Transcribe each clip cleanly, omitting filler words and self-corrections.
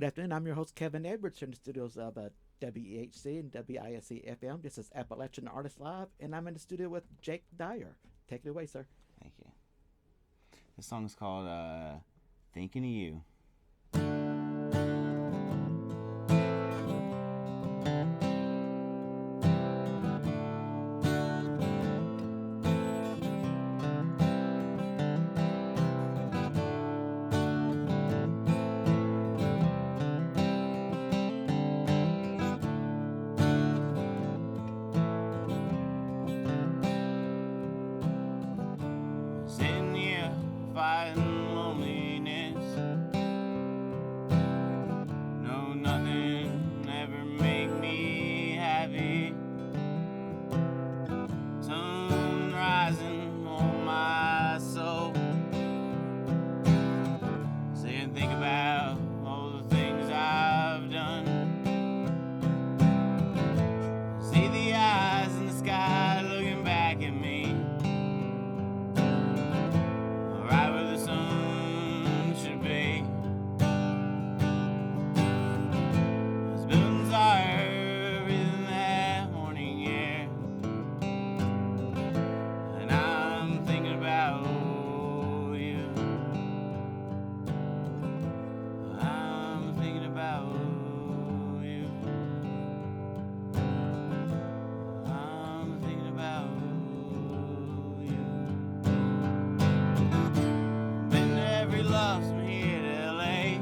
Good afternoon. I'm your host, Kevin Edwards, here in the studios of WEHC and WISC FM. This is Appalachian Artist Live, and I'm in the studio with Jake Dwyer. Take it away, sir. Thank you. This song is called Thinking of You. Sitting here fighting loneliness. No, nothing ever make me happy. Sun rising on my soul. Sit and think about all the things I've done. See the eyes in the sky looking back at me. Right where the sun should be. Those buildings are breathing that morning air. And I'm thinking about you. I'm thinking about you. I'm thinking about you. Been to every loves from here to LA.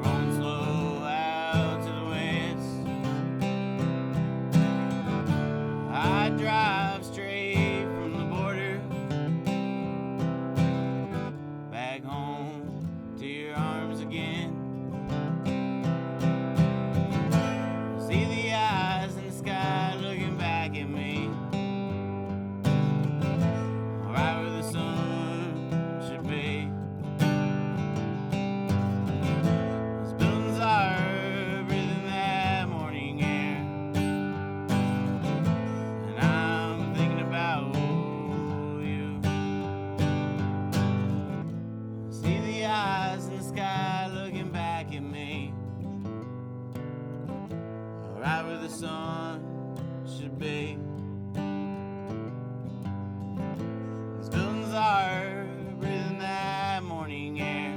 Rolling slow out to the west. I drive straight from the border back home to your arms again. See the eyes in the sky looking back at me. Right where the sun should be. Those buildings are breathing that morning air. And I'm thinking about you. See the eyes in the sky looking back at me. Right where the sun should be. These buildings are breathing that morning air.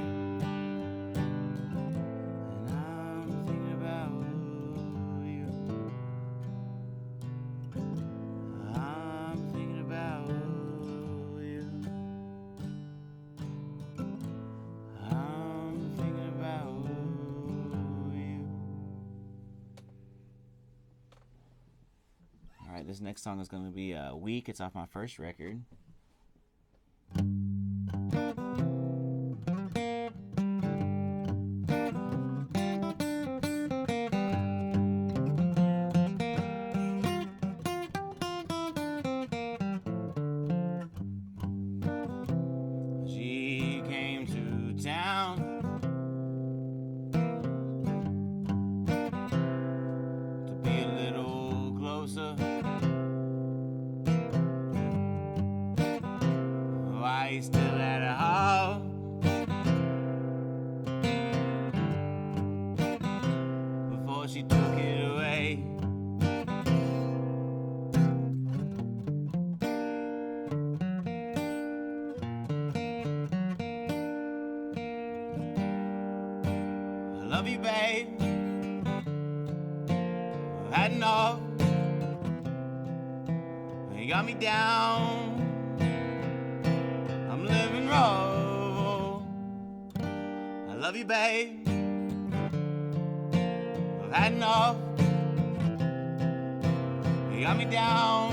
And I'm thinking about you. I'm thinking about you. I'm thinking about you. Alright, this next song is going to be Weak. It's off my first record. She came to town to be a little closer. Why still at a house? Before she took it away. I love you, babe. I've had enough. You got me down. I'm living rough. I love you, babe. I've had enough. You got me down.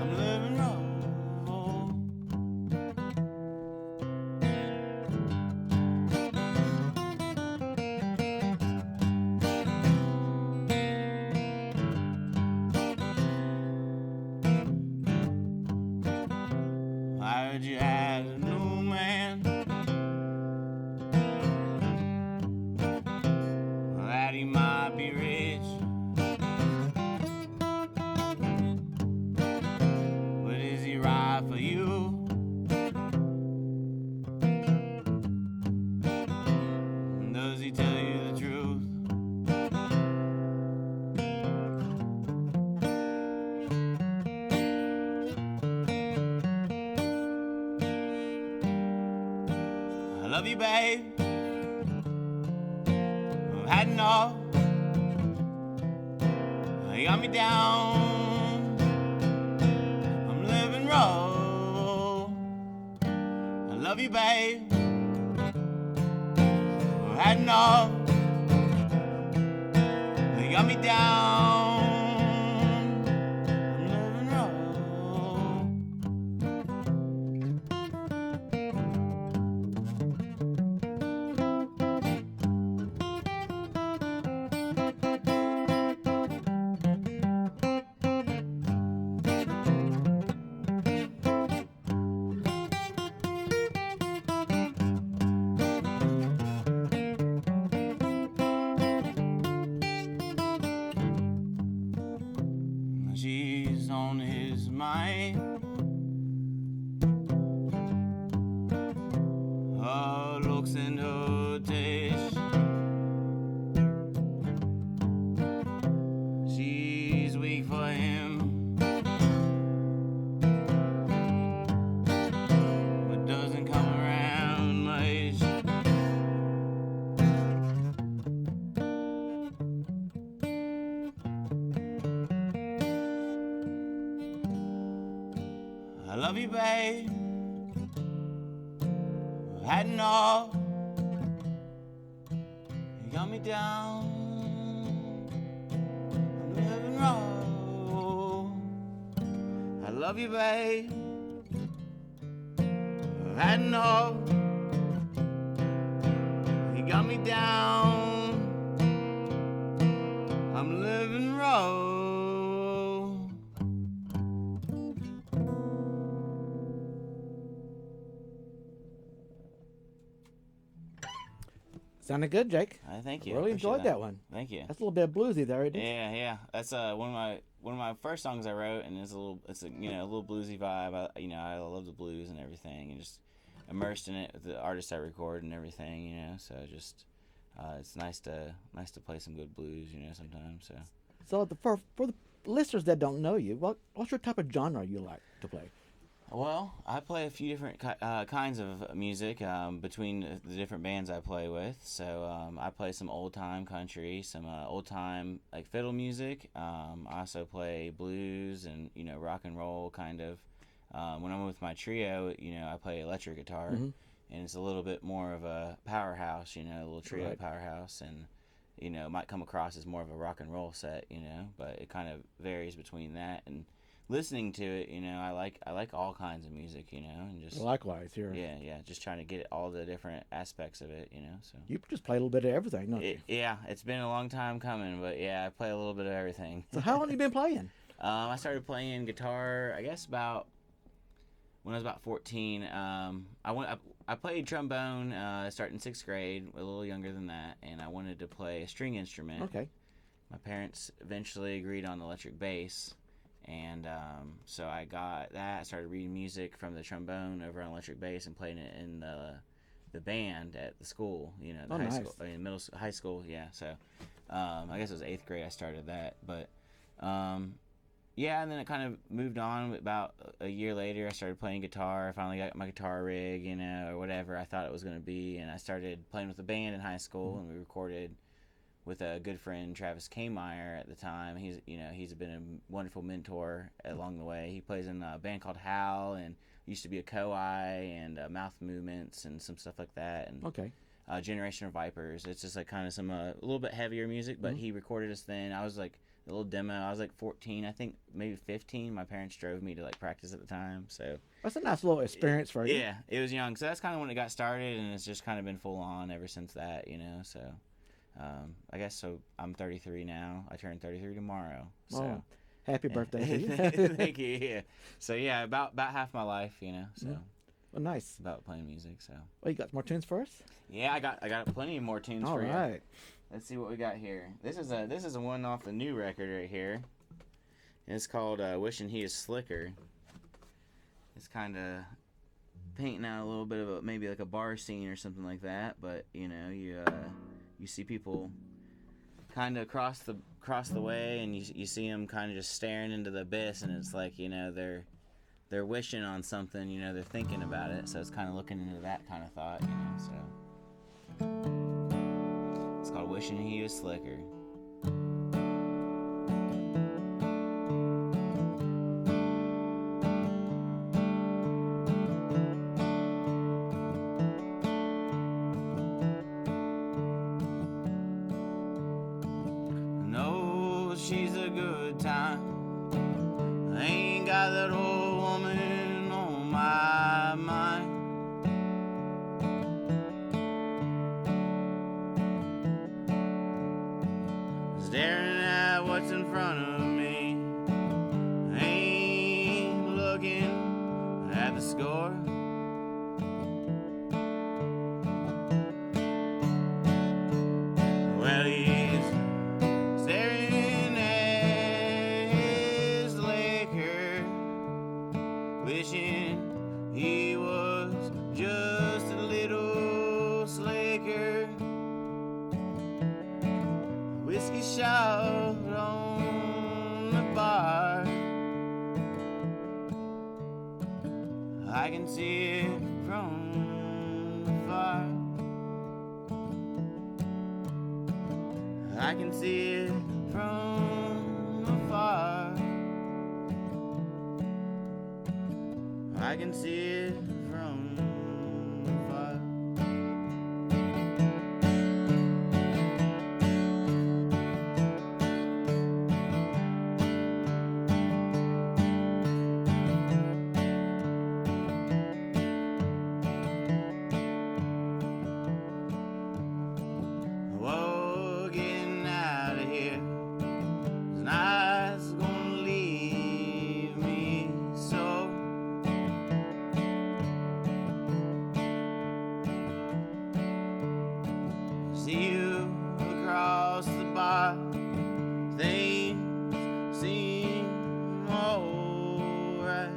I'm living rough. I heard you had a new man. That he might be rich. love you, babe. I've had enough. You got me down. I'm living rough. I love you, babe. I've had enough. You got me down. I'm living rough. She's on his mind. Her looks and her taste. She's weak for him, but doesn't come around much. I love you, babe. I've had enough. You got me down. I'm living rough. I love you, babe. I've had enough. You got me down. I'm living rough. Sounded good, Jake. Thank you. Really Appreciate enjoyed that one. Thank you. That's a little bit bluesy there, isn't it? Yeah. That's one of my first songs I wrote, and it's a little bluesy vibe. I love the blues and everything, and just immersed in it with the artists I record and everything. So just it's nice to play some good blues. Sometimes. So for the listeners that don't know you, what's your type of genre you like to play? Well, I play a few different kinds of music between the different bands I play with. So I play some old-time country, some old-time like fiddle music. I also play blues and rock and roll kind of. When I'm with my trio, I play electric guitar, and it's a little bit more of a powerhouse, a little trio Right. powerhouse, and it might come across as more of a rock and roll set, but it kind of varies between that and. Listening to it, I like all kinds of music, and just Likewise, here. yeah, just trying to get all the different aspects of it, so. You just play a little bit of everything, don't you? Yeah, it's been a long time coming, but yeah, I play a little bit of everything. So how long have you been playing? I started playing guitar, I guess when I was about 14. I played trombone, starting 6th grade, a little younger than that, and I wanted to play a string instrument. Okay. My parents eventually agreed on electric bass. And so I got that. I started reading music from the trombone over on electric bass and playing it in the band at the school. The high nice. school, high school. Yeah. So I guess it was 8th grade I started that. But yeah, and then it kind of moved on. About a year later, I started playing guitar. I finally got my guitar rig, or whatever I thought it was going to be, and I started playing with the band in high school, and we recorded with a good friend, Travis Kmeyer, at the time. He's been a wonderful mentor along the way. He plays in a band called Howl, and used to be a Koi and Mouth Movements and some stuff like that. And Okay. Generation of Vipers. It's just like kind of some a little bit heavier music, but he recorded us then. I was like a little demo. I was like 14, I think maybe 15. My parents drove me to like practice at the time, so That's a nice little experience for you. yeah, it was young. So that's kind of when it got started, and it's just kind of been full on ever since that. So. I guess so. I'm 33 now. I turn 33 tomorrow. So Oh, happy birthday to you. Thank you. Yeah. So yeah, about half my life, So Well, nice. about playing music. So Well, you got some more tunes for us? yeah, I got plenty more tunes All for you. right. Let's see what we got here. This is a one off the new record right here. It's called "Wishing He Is Slicker." It's kind of painting out a little bit of maybe like a bar scene or something like that, but you see people kind of cross the way, and you see them kind of just staring into the abyss, and it's like they're they're wishing on something, you know, they're thinking about it. So it's kind of looking into that kind of thought, you know. So it's called Wishing He Was Slicker. No, she's a good time. I ain't got that old woman on my mind. Staring at what's in front of me, I ain't looking at the score. Well, he's staring at his liquor, wishing he was just a little slicker. Whiskey shot on the bar, I can see it from afar. I can see it from afar. I can see it from afar. Whoa, getting out of here. Tonight's gonna leave me so. See you across the bar. Things seem alright.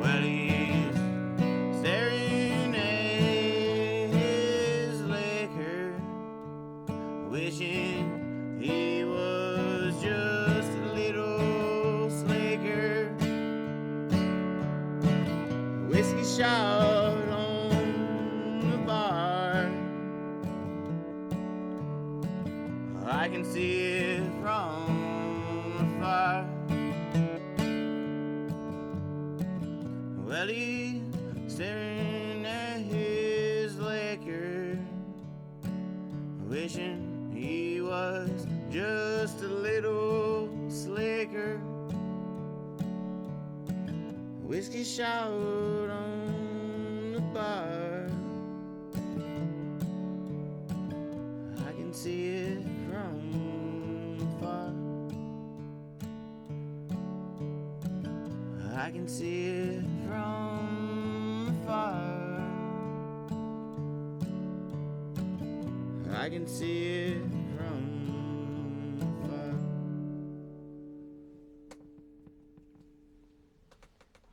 Well, he's staring at his liquor, wishing he was just a little slicker. Whiskey shot on the bar, I can see it from afar. Well, he's staring at his liquor, wishing he was just a little slicker. Whiskey shot on the bar, I can see it from afar. I can see it from afar. I can see it from afar.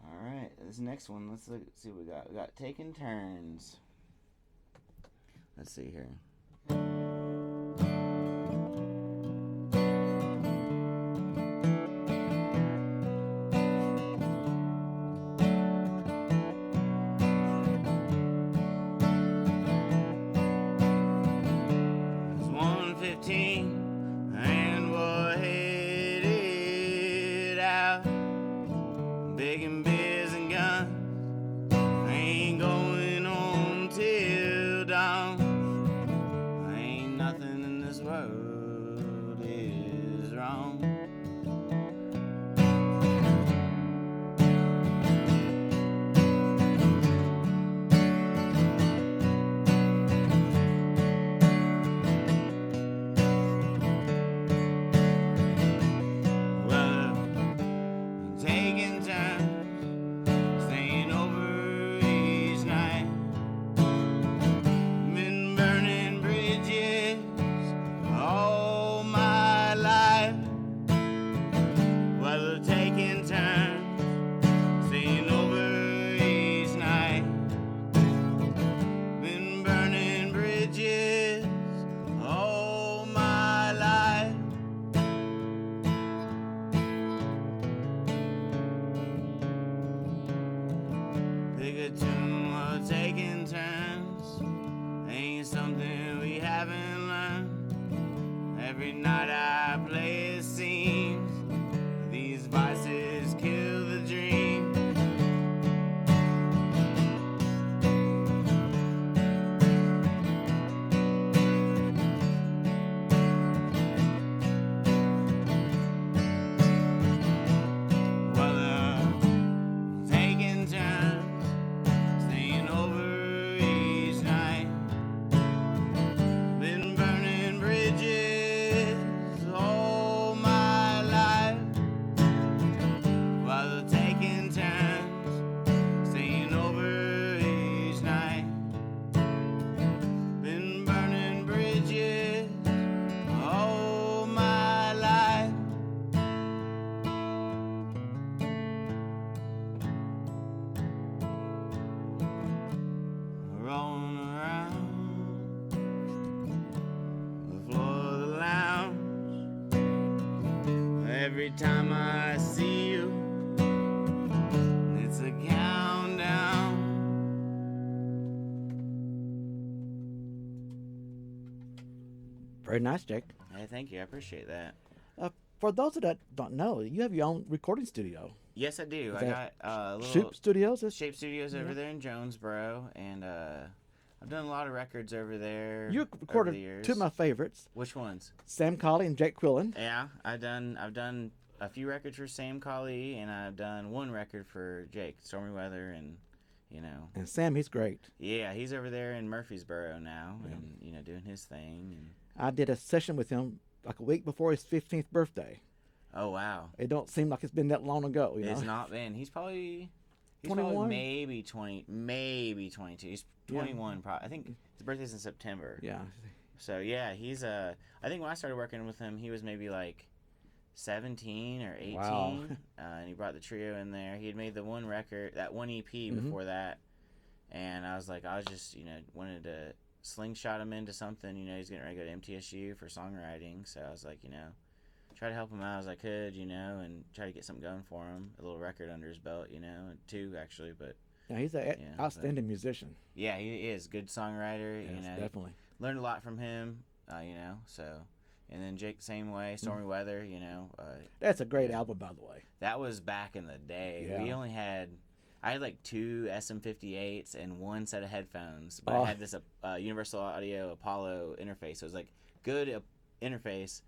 Alright, this next one, let's see what we got. We got Taking Turns. Let's see here. It's 1:15 and we're headed out, big and beers and guns. Ain't going on till dawn. Ain't nothing in this world is wrong. Well, taking turns pick a tune while taking turns. Ain't something we haven't learned. Every night I play it seems these vices kill the dream. Every time I see you, it's a countdown. Very nice, Jake. Hey, thank you. I appreciate that. For those that don't know, you have your own recording studio. Yes, I do. I got a little Shape Studios. Shape Studios over there in Jonesboro, and I've done a lot of records over there. You recorded two of my favorites. Which ones? Sam Colley and Jake Quillen. Yeah, I've done a few records for Sam Colley, and I've done one record for Jake, Stormy Weather, and And Sam, he's great. Yeah, he's over there in Murfreesboro now, and doing his thing. And I did a session with him like a week before his 15th birthday. Oh wow! It don't seem like it's been that long ago. It's not been. He's probably 21, maybe 20, maybe 22. He's 21. Probably. I think his birthday's in September. Yeah. So yeah, he's I think when I started working with him, he was maybe like 17 or 18. Wow. And he brought the trio in there. He had made the one record, that one EP before that, and I was just wanted to slingshot him into something. He's getting ready to go to MTSU for songwriting, so I was like, try to help him out as I could, and try to get something going for him. A little record under his belt, and two actually, but. Yeah, he's an outstanding musician. Yeah, he is. Good songwriter. Yes, definitely. Learned a lot from him, so. And then Jake, same way. Stormy Weather, That's a great album, by the way. That was back in the day. Yeah. I had like two SM58s and one set of headphones. But I had this Universal Audio Apollo interface. So it was like good interface,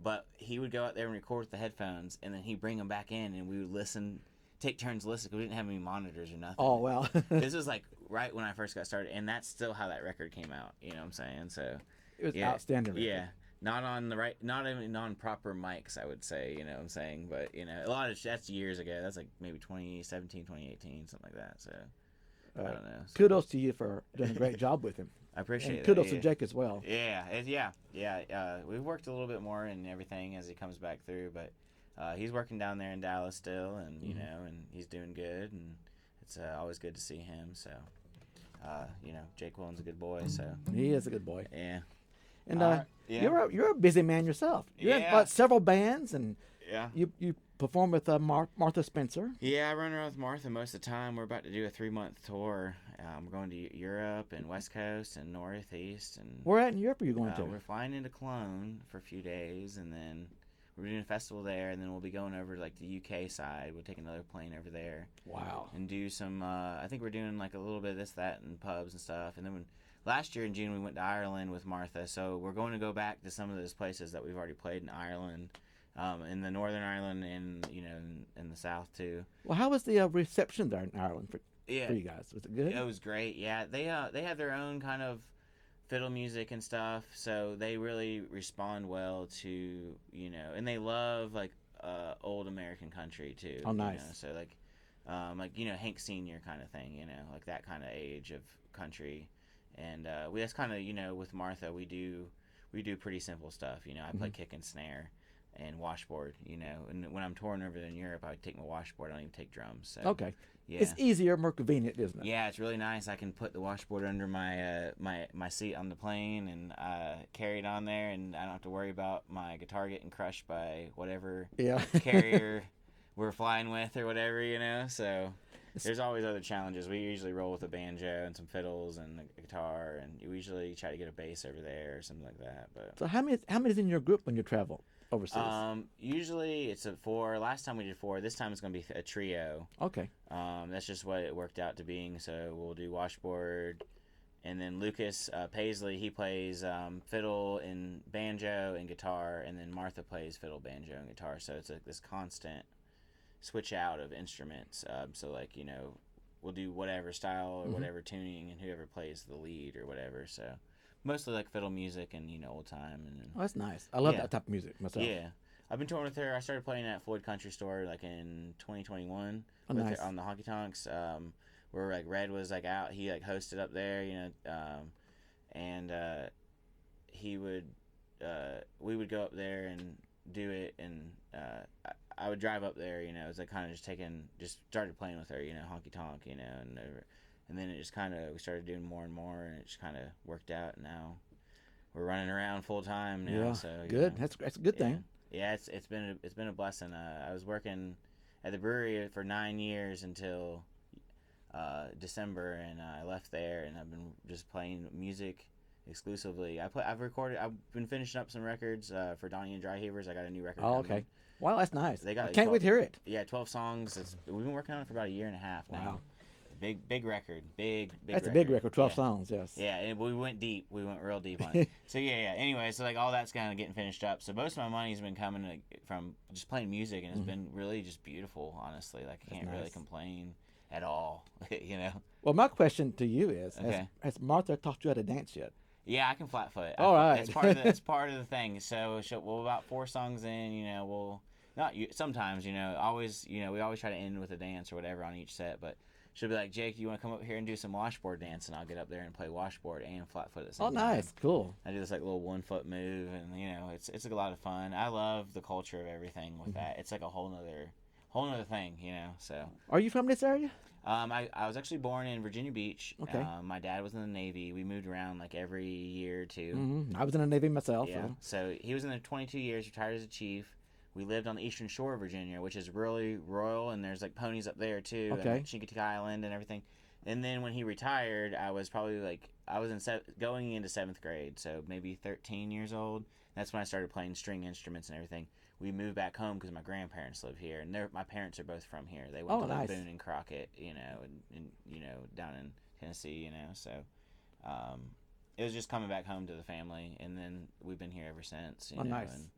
but he would go out there and record with the headphones, and then he'd bring them back in, and we would listen. Take turns listening because we didn't have any monitors or nothing. Oh, well. This was like right when I first got started, and that's still how that record came out. You know what I'm saying? So it was outstanding record. Yeah, not even on proper mics, I would say. You know what I'm saying? But a lot of that's years ago. That's like maybe 2017, 2018, something like that. So I don't know. So. Kudos to you for doing a great job with him. I appreciate it. Kudos to Jake as well. Yeah. We've worked a little bit more and everything as he comes back through, but. He's working down there in Dallas still, and and he's doing good, and it's always good to see him. So, Jake Willen's a good boy. So he is a good boy. Yeah. And you're a busy man yourself. You're in several bands, and you perform with Martha Spencer. Yeah, I run around with Martha most of the time. We're about to do a 3-month tour. We're going to Europe and West Coast and Northeast. And where at in Europe are you going to? We're flying into Cologne for a few days, and then. We're doing a festival there, and then we'll be going over to, like, the UK side. We'll take another plane over there. Wow. And do some, I think we're doing, like, a little bit of this, that, and pubs and stuff. And then last year in June, we went to Ireland with Martha. So we're going to go back to some of those places that we've already played in Ireland, in the Northern Ireland and, in the South, too. Well, how was the reception there in Ireland for you guys? Was it good? It was great, yeah. They have their own kind of fiddle music and stuff, so they really respond well to and they love like old American country too. Oh, nice. So like Hank Senior kind of thing, like that kind of age of country, and that's kind of with Martha we do pretty simple stuff. I play kick and snare and washboard. And when I'm touring over there in Europe, I take my washboard. I don't even take drums. So. Okay. Yeah. It's easier, more convenient, isn't it? Yeah, it's really nice. I can put the washboard under my my seat on the plane and carry it on there, and I don't have to worry about my guitar getting crushed by whatever carrier we're flying with or whatever, So there's always other challenges. We usually roll with a banjo and some fiddles and a guitar, and we usually try to get a bass over there or something like that. But So how many is in your group when you travel overseas? Usually it's a 4. Last time we did 4. This time it's going to be a trio. Okay. That's just what it worked out to being. So we'll do washboard, and then Lucas Paisley, he plays fiddle and banjo and guitar, and then Martha plays fiddle, banjo, and guitar. So it's this constant switch out of instruments. So like, we'll do whatever style or whatever tuning, and whoever plays the lead or whatever. So mostly like fiddle music and old time. And Oh, that's nice. I love that type of music myself. yeah, I've been touring with her. I started playing at Floyd Country Store like in 2021 Oh, with nice. her on the honky tonks. Where like Red was like out, he like hosted up there, and he would we would go up there and do it, and I would drive up there, it was like kind of just started playing with her, honky tonk, and then it just kind of, we started doing more and more, and it just kind of worked out, and now we're running around full time now. Yeah, So good. That's a good thing. Yeah, it's been a blessing. I was working at the brewery for 9 years until December, and I left there, and I've been just playing music exclusively. I've been finishing up some records for Donnie and Dry Heavers. I got a new record. Oh, okay. Wow, that's nice. They got I like can't wait to hear it. Yeah, 12 songs. We've been working on it for about a year and a half now. Wow. Big record. Big That's a big record. 12 songs, yes. Yeah, and we went deep. We went real deep on it. So yeah. Anyway, so like all that's kind of getting finished up. So most of my money's been coming from just playing music, and it's been really just beautiful. Honestly, like I can't really complain at all. Well, my question to you is: Okay. has Martha taught you how to dance yet? Yeah, I can flat foot. All right. That's part of the thing. So we'll about 4 songs in. We'll not you. Sometimes always we always try to end with a dance or whatever on each set, but. She'll be like, Jake, you want to come up here and do some washboard dance? And I'll get up there and play washboard and flat foot at the same time. Oh, nice. Cool. I do this like little 1 foot move, and it's a lot of fun. I love the culture of everything with that. It's like a whole nother thing, So. Are you from this area? I was actually born in Virginia Beach. Okay. My dad was in the Navy. We moved around like every year or two. Mm-hmm. I was in the Navy myself. Yeah. So he was in there 22 years, retired as a chief. We lived on the eastern shore of Virginia, which is really royal, and there's like ponies up there too, Okay. and Chincoteague Island and everything. And then when he retired, I was probably going into 7th grade, so maybe 13 years old. That's when I started playing string instruments and everything. We moved back home because my grandparents live here, and my parents are both from here. They went to nice. Boone and Crockett, and down in Tennessee, So it was just coming back home to the family, and then we've been here ever since. Nice. And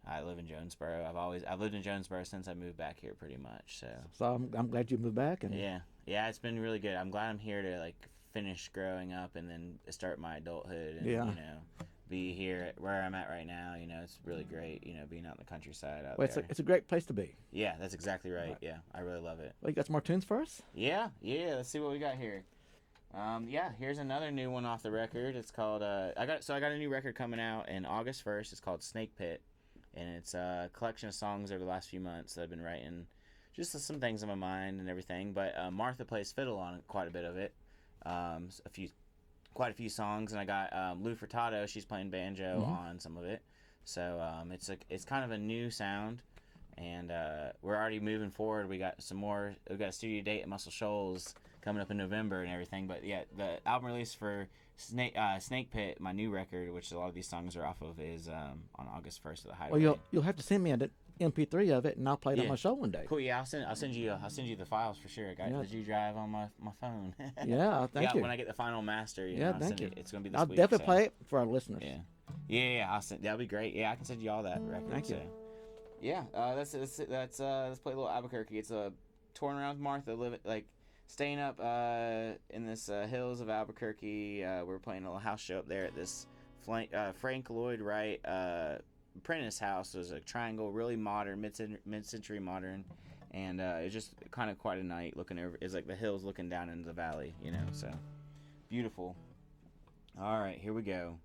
I live in Jonesboro. I've lived in Jonesboro since I moved back here, pretty much. So I'm glad you moved back. And yeah, it's been really good. I'm glad I'm here to like finish growing up and then start my adulthood and be here where I'm at right now. It's really great. Being out in the countryside out there. It's a great place to be. Yeah, that's exactly right. Yeah, I really love it. Well, you got some more tunes for us? Yeah. Let's see what we got here. Here's another new one off the record. It's called I got a new record coming out in August 1st. It's called Snake Pit. And it's a collection of songs over the last few months that I've been writing, just some things on my mind and everything. But Martha plays fiddle on quite a bit of it, quite a few songs. And I got Lou Furtado; she's playing banjo on some of it. So it's kind of a new sound, and we're already moving forward. We got some more. We've got a studio date at Muscle Shoals coming up in November and everything. But yeah, the album release for Snake Pit, my new record, which a lot of these songs are off of, is on August 1st at the Hideaway. Well, you'll have to send me an MP3 of it, and I'll play it on my show one day. Cool. Yeah, I'll send you the files for sure. I got the G drive on my phone. Yeah, thank you. When I get the final master, thank you. It's gonna be this I'll week. definitely play it for our listeners. Yeah. That'll be great. Yeah, I can send you all that record. Thank you. Yeah, let's play a little Albuquerque. It's touring around with Martha, staying up in this hills of Albuquerque. We're playing a little house show up there at this Frank Lloyd Wright Prentice house. It was a triangle, really modern, mid-century modern, and it's just kind of quite a night looking over. It's like the hills looking down into the valley, so beautiful. All right, here we go.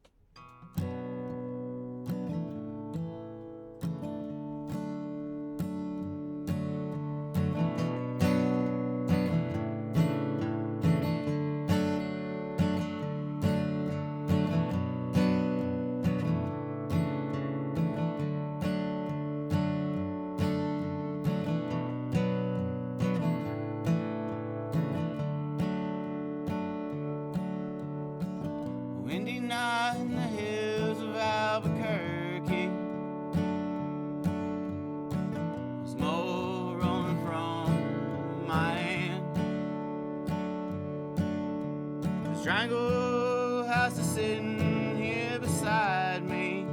Triangle house is sitting here beside me.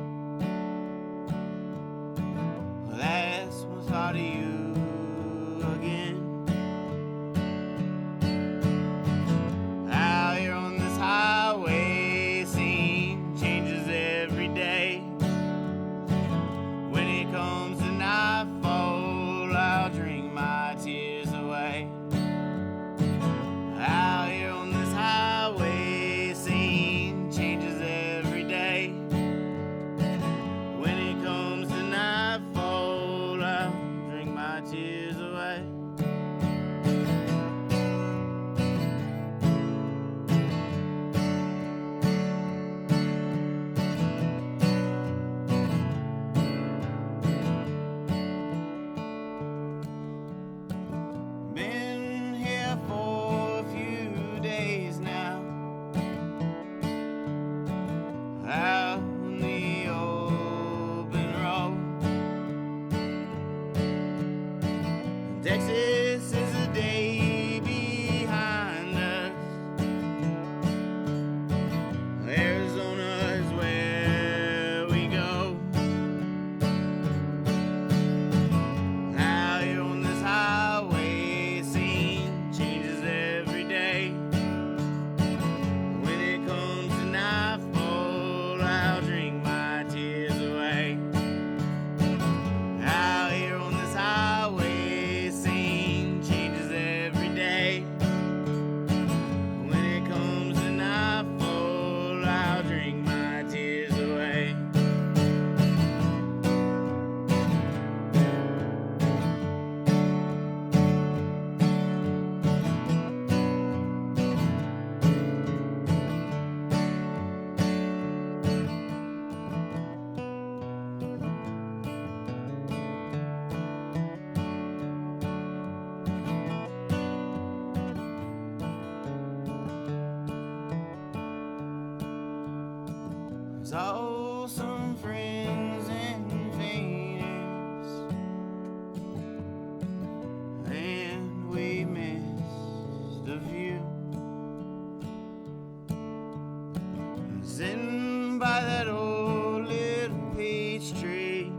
Well, that's when I thought of you again. Out here on this highway, scene changes every day. When it comes to nightfall, I'll drink my tears away. Out here on this highway, scene changes every day. When it comes to nightfall, I'll drink my tears away. Been here for a few days now, out on the open road. Texas is a day behind us. Arizona is where we go. Out here on this highway, scene changes every day. When it comes to nightfall, I'll drink my tears away. Out here on this highway, scene changes every day. When it comes to nightfall, I'll drink my tears away. Saw some friends in Phoenix, and we missed a few. Sitting by that old little peach tree,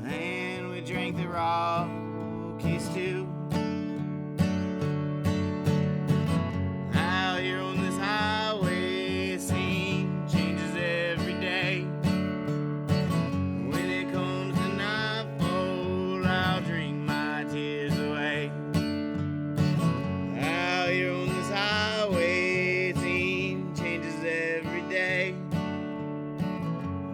and we drank the Rockies too. Out here on this highway, scene changes every day. When it comes to nightfall, I'll drink my tears away. Out here on this highway, scene changes every day.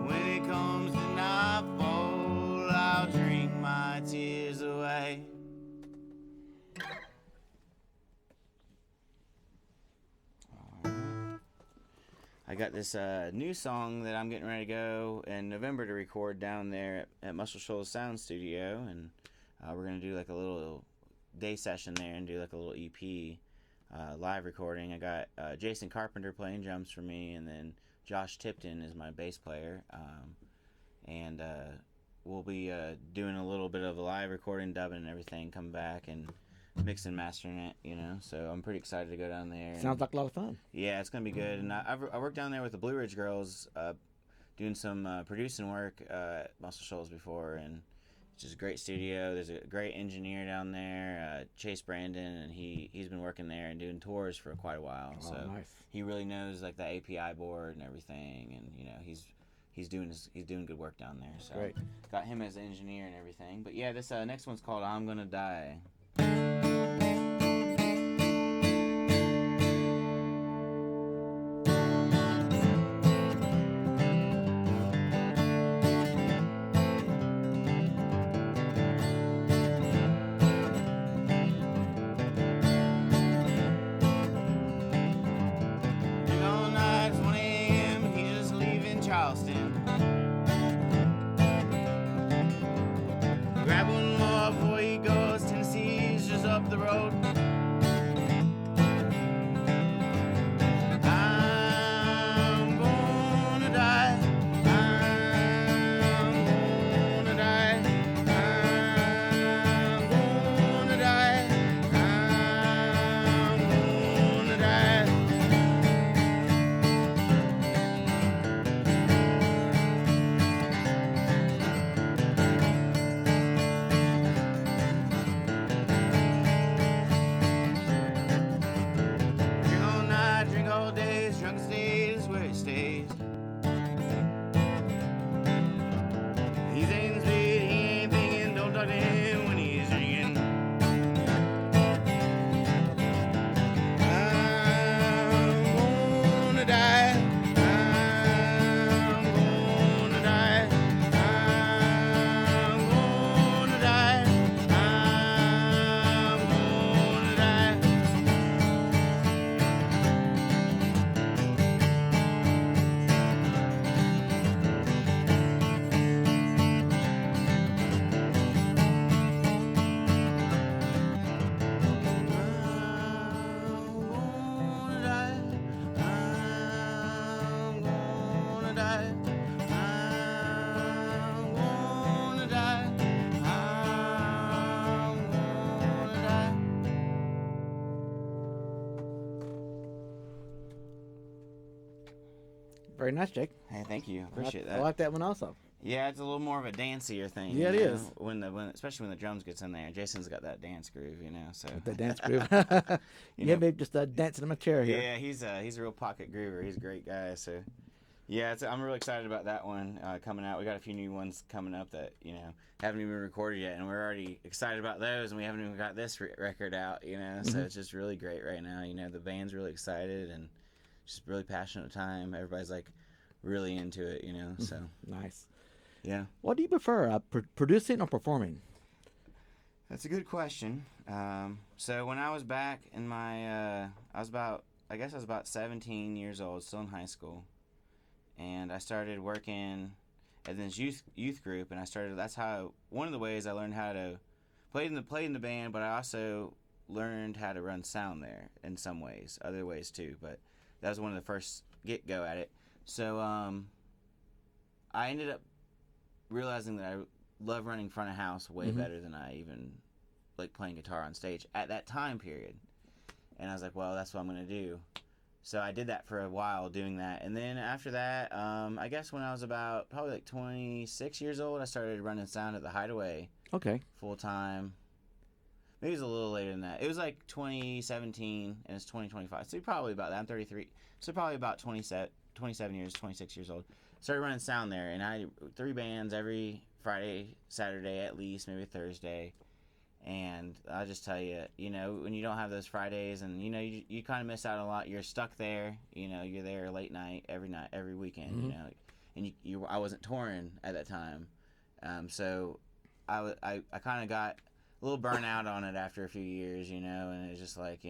When it comes to nightfall, I'll drink my tears away. I got this new song that I'm getting ready to go in November to record down there at Muscle Shoals Sound Studio, and we're gonna do like a little day session there and do like a little EP live recording. I got Jason Carpenter playing drums for me, and then Josh Tipton is my bass player, and we'll be doing a little bit of a live recording, dubbing and everything, come back and mixing and mastering it, you know. So I'm pretty excited to go down there. Sounds like a lot of fun. Yeah, it's gonna be good. And I worked down there with the Blue Ridge Girls, doing some producing work at Muscle Shoals before, and it's just a great studio. There's a great engineer down there, Chase Brandon, and he's been working there and doing tours for quite a while. Oh, so nice. he really knows like the API board and everything, and you know he's doing good work down there. So Great. got him as an engineer and everything. But yeah, this next one's called "I'm Gonna Die." Charleston. Grab one more before he goes. Tennessee's just up the road. I'm gonna die. I'm gonna die. I'm gonna die. I'm Very nice, Jake. Hey, thank you. Appreciate I that. like that one also. Yeah, it's a little more of a dancier thing. Yeah, it you know, is. when especially when the drums gets in there. Jason's got that dance groove, you know. So The dance groove. You Yeah, know. maybe just dancing in my chair here. Yeah, he's a real pocket groover. He's a great guy. So yeah, I'm really excited about that one coming out. We got a few new ones coming up that haven't even recorded yet, and we're already excited about those. And we haven't even got this record out, So it's just really great right now. The band's really excited and just really passionate time. Everybody's like really into it, So Nice. yeah. What do you prefer, producing or performing? That's a good question. So when I was back in my, I was about 17 years old, still in high school, and I started working at this youth group, and that's how, one of the ways I learned how to play in the band, but I also learned how to run sound there in some ways, other ways too, but that was one of the first get-go at it. So I ended up realizing that I love running front of house way better than I even like playing guitar on stage at that time period. And I was like, well, that's what I'm going to do. So I did that for a while, doing that. And then after that, I guess when I was about probably like 26 years old, I started running sound at the Hideaway. Okay. Full time. Maybe it was a little later than that. It was like 2017 and it's 2025. So probably about that. I'm 33. So probably about 27 years, 26 years old. Started running sound there, and I had 3 bands every Friday, Saturday at least, maybe Thursday. And I'll just tell you, when you don't have those Fridays and, you kind of miss out a lot. You're stuck there, you're there late night, every weekend, and I wasn't touring at that time. So I kind of got a little burnout on it after a few years, and it's just like,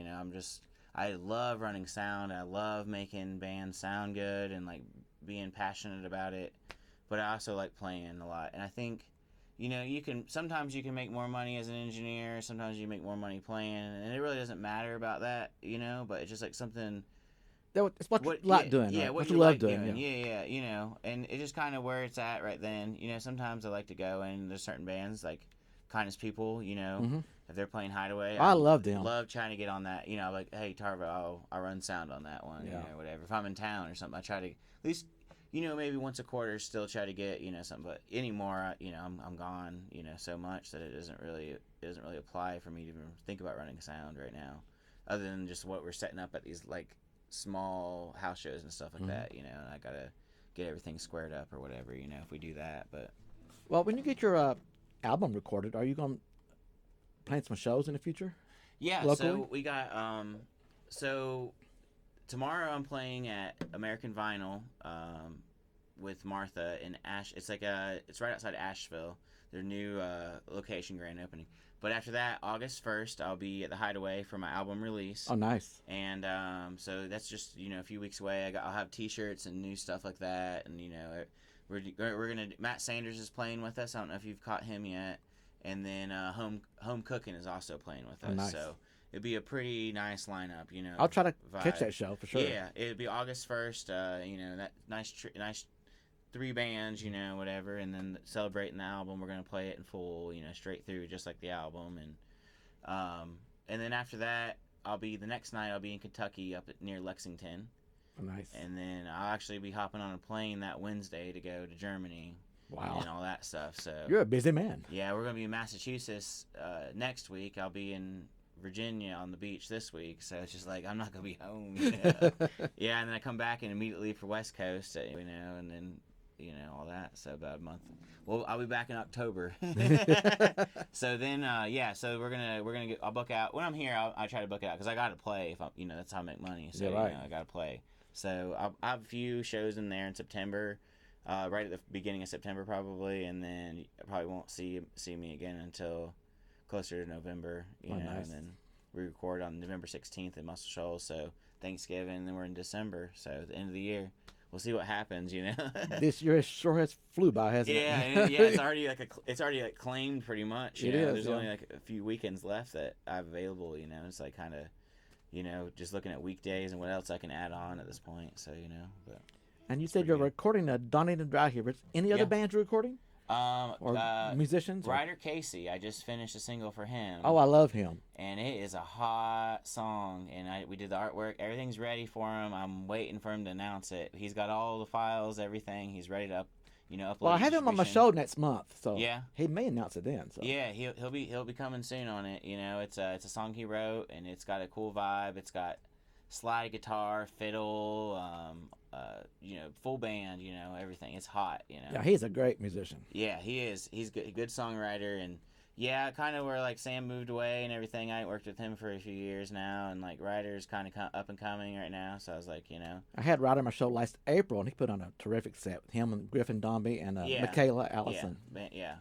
I love running sound. I love making bands sound good and like being passionate about it, but I also like playing a lot. And I think, sometimes you can make more money as an engineer, sometimes you make more money playing, and it really doesn't matter about that, but it's just like something. It's what you like doing. Yeah, right? what you you love like doing. Yeah, and it's just kind of where it's at right then. Sometimes I like to go and there's certain bands like Kindness People, if they're playing Hideaway. I love them. Love trying to get on that, like, hey, Tarvo, I'll run sound on that one, whatever. If I'm in town or something, I try to at least, maybe once a quarter still try to get, something. But anymore, I'm gone, so much that it doesn't really apply for me to even think about running sound right now, other than just what we're setting up at these, like, small house shows and stuff like that, and I gotta get everything squared up or whatever, if we do that. But well, when you get your album recorded, are you going to play some shows in the future? Yeah, locally? So we got so tomorrow I'm playing at American Vinyl with Martha in it's right outside Asheville, their new location grand opening. But after that, August 1st, I'll be at the Hideaway for my album release. Oh, nice. And so that's just, a few weeks away. I'll have T-shirts and new stuff like that. And, we're going to... Matt Sanders is playing with us. I don't know if you've caught him yet. And then Home Cooking is also playing with us. Nice. So it'd be a pretty nice lineup, I'll try to vibe. catch that show for sure. Yeah, it'd be August 1st. That nice 3 bands, whatever, and then celebrating the album. We're gonna play it in full, straight through, just like the album, and then after that, the next night I'll be in Kentucky, near Lexington. Oh, nice. And then I'll actually be hopping on a plane that Wednesday to go to Germany. Wow. And all that stuff. So you're a busy man. Yeah, we're gonna be in Massachusetts next week. I'll be in Virginia on the beach this week, so it's just like I'm not gonna be home. Yeah, and then I come back and immediately leave for West Coast, and then all that. So about a month. Well, I'll be back in October. So then, so we're gonna get. I'll book out when I'm here. I try to book it out because I gotta play. If I'm, that's how I make money. So right. I gotta play. So I'll have a few shows in there in September. Right at the beginning of September probably, and then you probably won't see me again until closer to November, nice. And then we record on November 16th in Muscle Shoals, so Thanksgiving, and then we're in December, so at the end of the year, we'll see what happens, This year sure has flew by, hasn't it? Yeah, it's already claimed pretty much. It is. There's only like a few weekends left that I have available, It's like kind of, just looking at weekdays and what else I can add on at this point, so, but... And you said you're recording Donnie and Dwyer here. Any other bands you're recording? Or musicians? Ryder Casey. I just finished a single for him. Oh, I love him. and it is a hot song. And we did the artwork. Everything's ready for him. I'm waiting for him to announce it. He's got all the files, everything. He's ready to upload. Well, I have him on my show next month, so yeah, he may announce it then. So yeah, he'll be coming soon on it. It's a song he wrote, and it's got a cool vibe. It's got slide guitar, fiddle, full band. Everything. It's hot. Yeah, he's a great musician. Yeah, he is. He's a good songwriter, and yeah, kind of where like Sam moved away and everything. I worked with him for a few years now, and like Ryder's kind of up and coming right now. So I was like, I had Ryder on my show last April, and he put on a terrific set with him and Griffin Dombey and Michaela Allison. Yeah.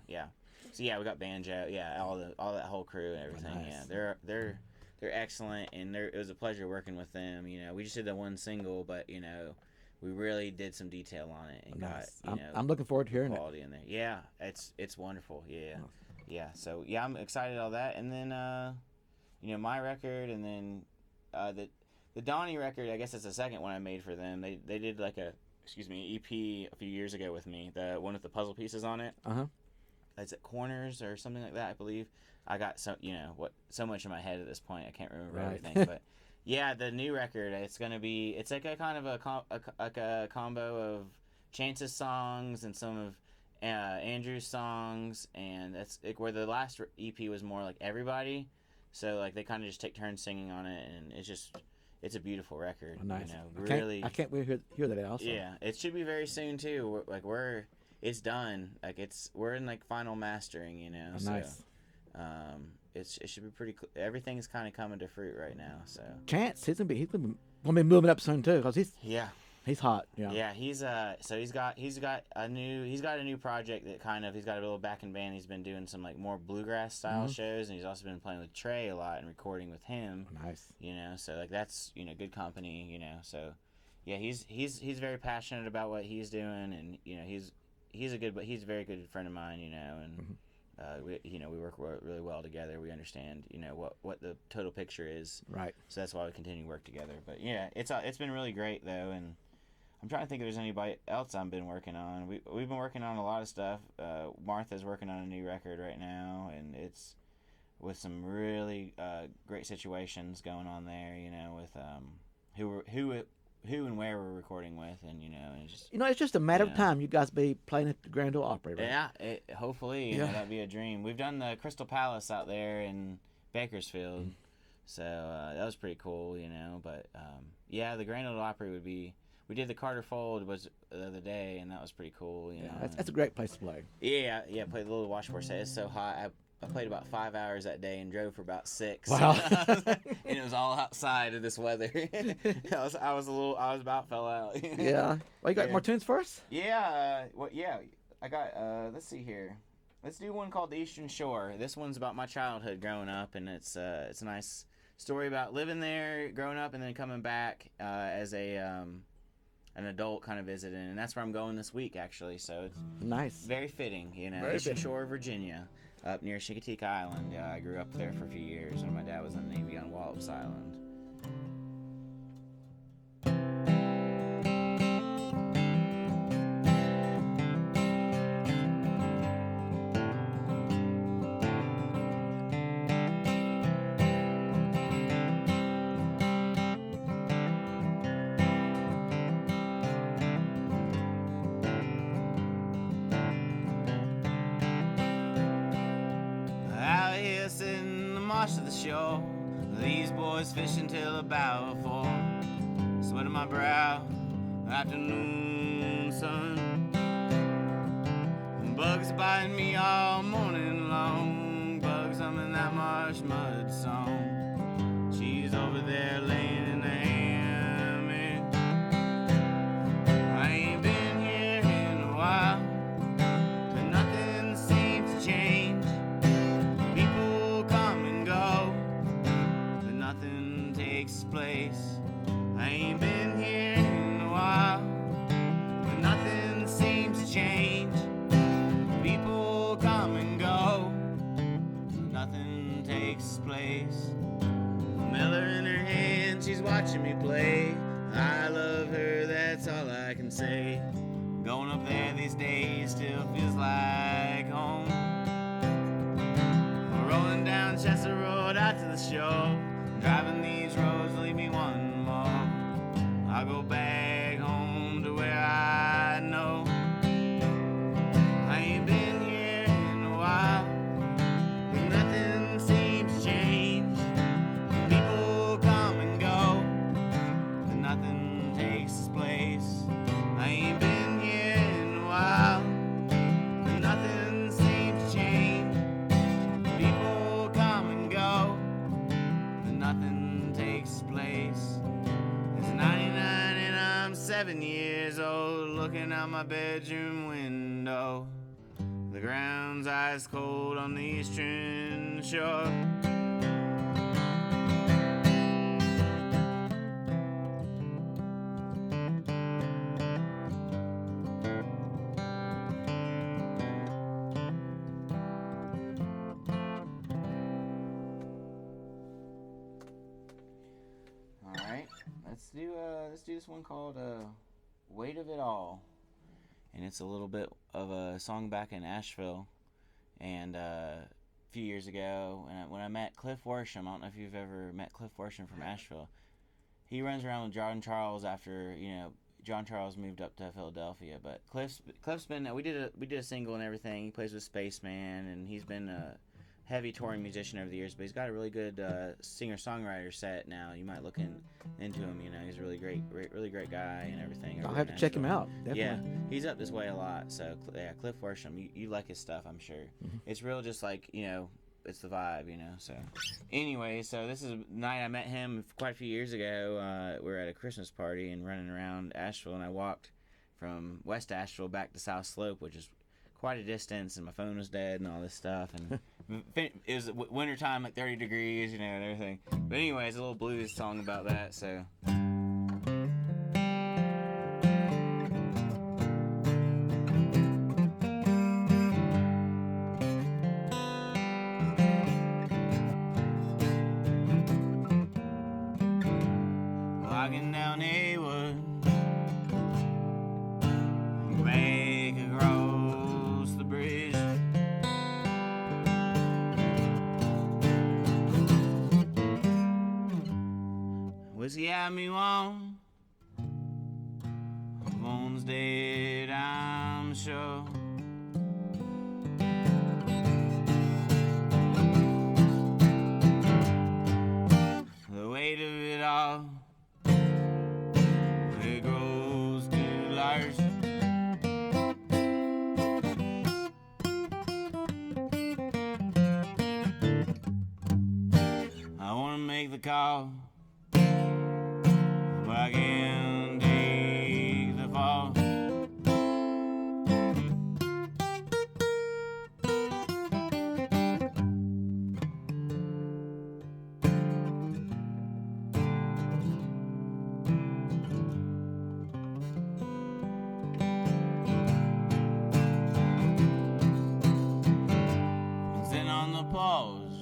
So yeah, we got banjo. Yeah, all that whole crew and everything. Nice. Yeah, they're excellent, and it was a pleasure working with them. We just did the one single, but we really did some detail on it and nice. got I'm looking forward to hearing quality in there. Yeah, it's wonderful. Yeah. Nice. Yeah, so yeah, I'm excited all that, and then my record, and then the Donnie record. I guess it's the second one I made for them. They did like a EP a few years ago with me. The one with the puzzle pieces on it. Is it Corners or something like that? I believe. I got so much in my head at this point. I can't remember everything, but yeah, the new record. It's like a kind of a combo of Chance's songs and some of Andrew's songs, and that's like where the last EP was more like everybody, so like they kind of just take turns singing on it, and it's a beautiful record. Nice. Really. I can't wait to hear that also. Yeah, it should be very soon too. It's done. Like we're in like final mastering. So, nice. It should be pretty. Everything's kind of coming to fruit right now. So Chance, he's gonna be moving up soon too, because he's hot. Yeah, he's got a new project that he's got a little backing band. He's been doing some like more bluegrass style shows, and he's also been playing with Trey a lot and recording with him. Nice. So like that's good company. So yeah, he's very passionate about what he's doing, and he's a very good friend of mine. And we work really well together. We understand what the total picture is. Right. So that's why we continue to work together. But yeah, it's been really great though, and I'm trying to think if there's anybody else I've been working on. We've been working on a lot of stuff. Martha's working on a new record right now, and it's with some really great situations going on there. With who and where we're recording with, and it's just a matter of time. You guys be playing at the Grand Ole Opry, right? Yeah, hopefully that'd be a dream. We've done the Crystal Palace out there in Bakersfield, so that was pretty cool. But the Grand Ole Opry would be. We did the Carter Fold was the other day, and that was pretty cool. That's a great place to play. Yeah. Played the little washboard set. It's so hot. I played about 5 hours that day and drove for about 6. Wow. And it was all outside of this weather. I was about fell out. Yeah. Well, you got more tunes for us? Yeah. I got. Let's see here. Let's do one called The Eastern Shore. This one's about my childhood growing up, and it's a nice story about living there, growing up, and then coming back as an adult kind of visiting, and that's where I'm going this week actually, so it's nice, very fitting. Very Eastern fitting. Shore, Virginia, up near Chincoteague Island. I grew up there for a few years when my dad was in the Navy on Wallops Island. To the shore, these boys fishing till about 4. Sweat on my brow, afternoon sun. Bugs biting me all morning long. Bugs humming that marsh mud song. She's over there laying in the hammock. I ain't been here in a while, but nothing seems to change. People come and go, but nothing takes place. I ain't been here in a while, but nothing seems to change. People come and go, but nothing takes place. Miller in her hand, she's watching me play. I love her, that's all I can say. Going up there these days still feels like home. Rolling down Chester Road, out to the shore. Driving these roads leave me wanting more. I'll go back home to where I know. I ain't been here in a while, but nothing seems to change. People come and go, but nothing takes its place. I ain't been here in a while, but nothing seems to change. People come and go, but nothing takes its place. It's 99 and I'm 7 years old, looking out my bedroom window. The ground's ice cold on the eastern shore. Let's do this one called Weight of It All. And it's a little bit of a song back in Asheville. And a few years ago, when I met Cliff Worsham, I don't know if you've ever met Cliff Worsham from Asheville. He runs around with John Charles after, John Charles moved up to Philadelphia. But Cliff's been, we did a single and everything. He plays with Spaceman, and he's been a heavy touring musician over the years, but he's got a really good singer-songwriter set now. You might look into him. He's a really great guy and everything. I'll have to check him out. Definitely. Yeah, he's up this way a lot. So yeah, Cliff Worsham, you like his stuff, I'm sure. Mm-hmm. It's real, just like it's the vibe, So anyway, so this is the night I met him quite a few years ago. We were at a Christmas party and running around Asheville, and I walked from West Asheville back to South Slope, which is quite a distance, and my phone was dead and all this stuff, and it was winter time, like 30 degrees, and everything. But anyways, a little blues song about that. So walking down Haywood, back across the bridge. Whiskey had me warm, phone's dead, I'm sure. The weight of it all, it grows too large. I wanna make the call, but I can't take the fall. Sitting on the pause,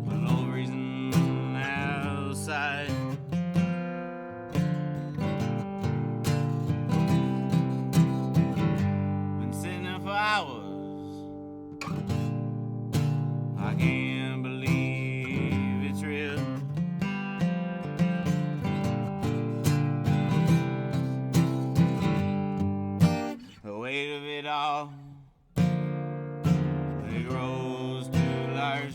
for no reason outside. Been sitting there for hours, I can't believe it's real. The weight of it all, it grows too large.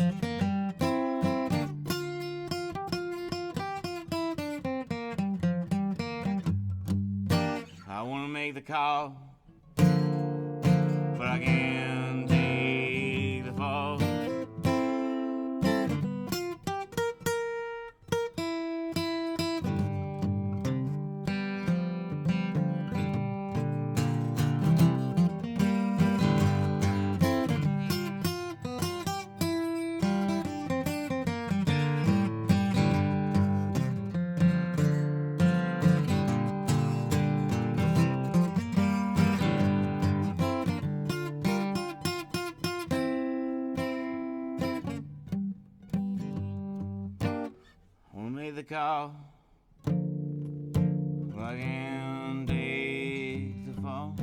I wanna make the call, but I can't take the fall. Made the call, but I can't take the fall.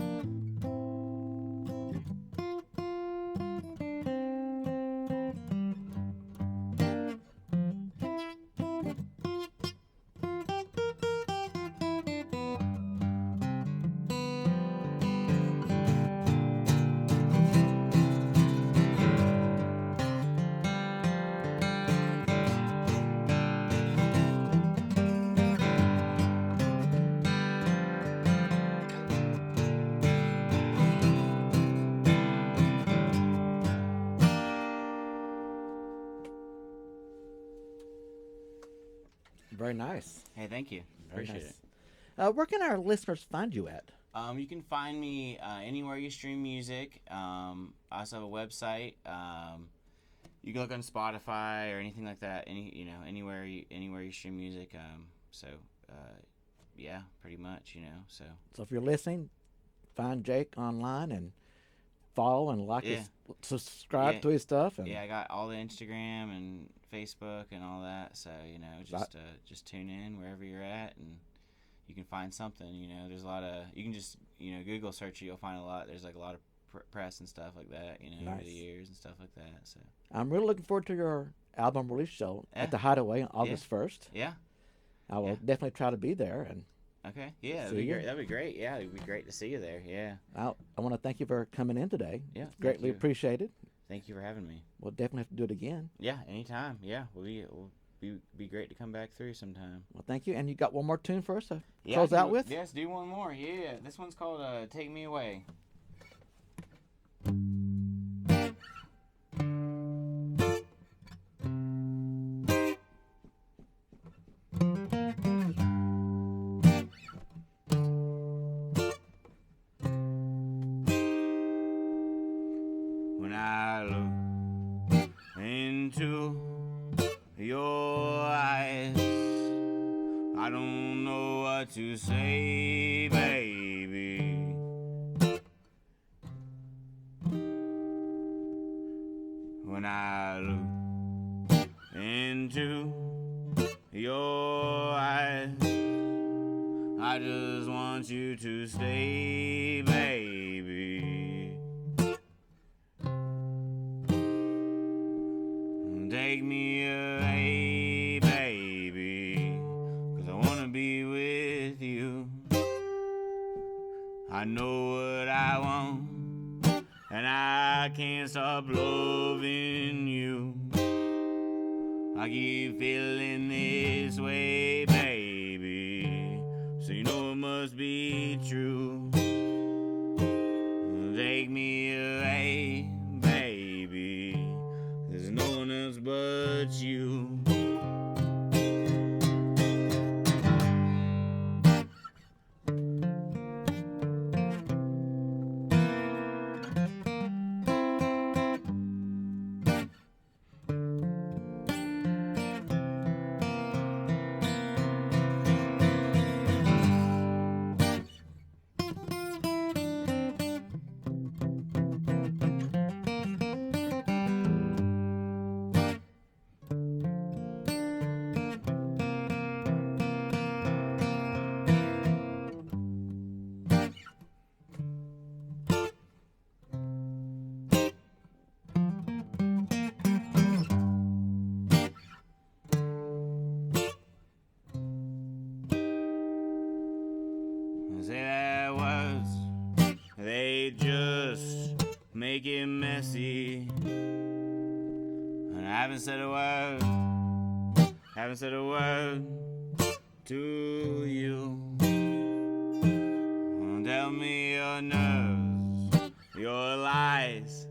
Very nice. Hey, thank you. Very Appreciate nice. it. Where can our listeners find you at? You can find me anywhere you stream music. I also have a website. You can look on Spotify or anything like that. Anywhere you stream music. Yeah, pretty much. So. So if you're listening, find Jake online and follow and like his, subscribe to his stuff. And I got all the Instagram and Facebook and all that. So just tune in wherever you're at and you can find something. There's a lot of, you can just Google search it, you'll find a lot. There's like a lot of press and stuff like that. Nice. Over the years and stuff like that. So I'm really looking forward to your album release show at the Hideaway on August 1st. Yeah. I will definitely try to be there. And okay. Yeah, that'd be great. That'd be great. Yeah, it'd be great to see you there. Yeah. I want to thank you for coming in today. Yeah. It's greatly appreciated. Thank you for having me. We'll definitely have to do it again. Yeah, anytime. Yeah, we'll be great to come back through sometime. Well, thank you. And you got one more tune for us to close out with? Yes, do one more. Yeah, this one's called "Take Me Away." When I look into your eyes, I don't know what to say, baby. When I look into your eyes, I just want you to stay, baby. Take me away, baby, 'cause I wanna be with you. I know what I want, and I can't stop loving you. I keep feeling this way, baby, so you know it must be true. Take me away, baby, there's no one else but you. Say that words, they just make it messy. And I haven't said a word to you. Tell me your nerves, your lies,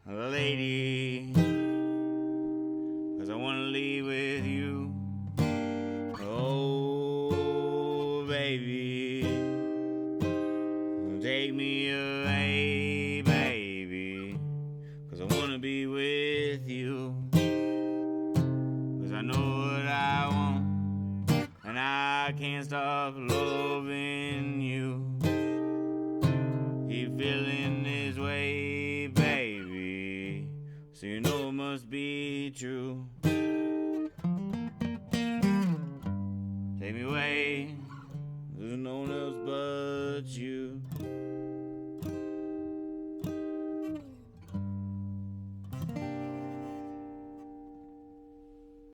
lady, 'cause I wanna leave with you. Oh, baby, take me away, baby, 'cause I wanna be with you. 'Cause I know what I want, and I can't stop loving you. Keep feeling this way, baby, so you know it must be true. Take me away, there's no one else but you.